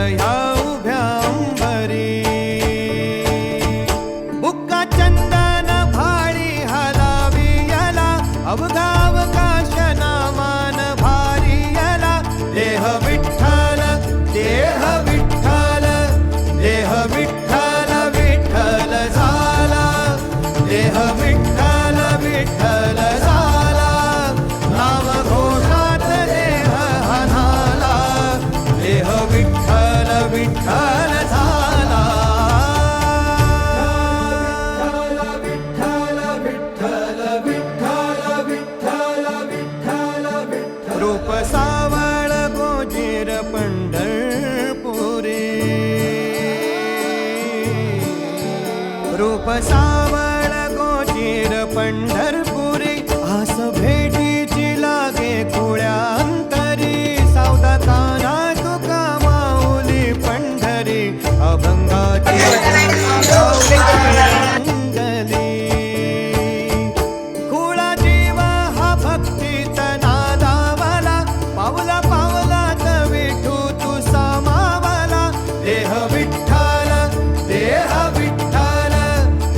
ह्या उभ्या अंबरी. बुक्का चंदन भाळी हलावी याला अवघा अवकाश नामान भारी याला. देह विठ्ठल देह विठ्ठल देह विठ्ठल विठ्ठल झाला. देह विठ्ठल विठ्ठल झाला. नाम घोषात देह हनाला. देह विठ्ठल विठ्ठल झाला. विठ्ठल विठ्ठल विठ्ठल विठ्ठल विठ्ठल विठ्ठल. रूप सावळ गोजीर पंढरपुरी. रूप सावळ गोजीर पंढरपुरी. आस भेटीची लागे खुळ्या अंतरी. सावधा काना तुका माऊली पंढरी. अभंगाची अंजली. खुळा जीव हा भक्तीत नादावला. पावला पावलात विठू तू समावला. देह विठ्ठल देह विठ्ठल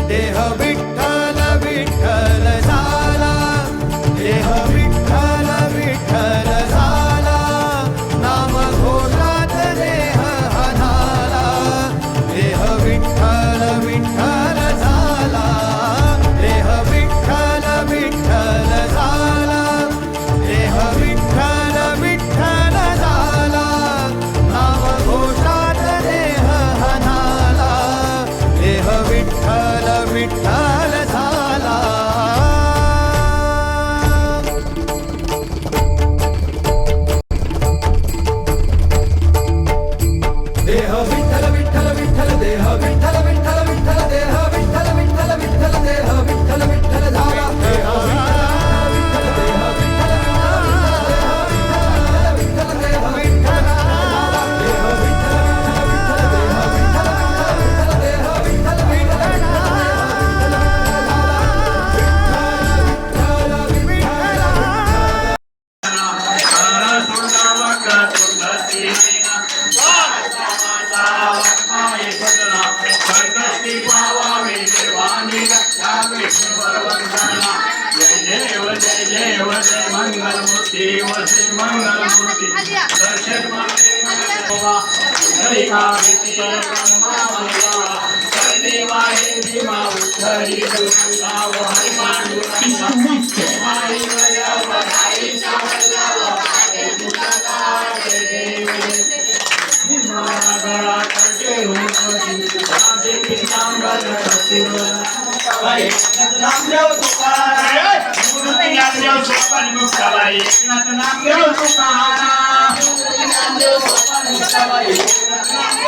देह विठ्ठल विठ्ठल झाला. देह विठ्ठल विठ्ठल झाला. नाम घोषात देह हनाला. देह विठ्ठल विठ्ठल झाला. देह विठ्ठल विठ्ठल झाला. देह विठ्ठल विठ्ठल झाला. नाम घोषात देह हनाला. देह विठ्ठल विठ्ठल झाला. देह विठ्ठल विठ्ठल विठ्ठल देह विठ्ठल विठ्ठल विठ्ठल देह विठ्ठल विठ्ठल विठ्ठल देह विठ्ठल विठ्ठल झाला. देह विठ्ठल देह विठ्ठल विठ्ठल देह विठ्ठल झाला. देह विठ्ठल विठ्ठल देह विठ्ठल विठ्ठल देह विठ्ठल विठ्ठल मंगलमूर्ती वसी मंगलमूर्ती दर्शन भीमा उद्धरी नाम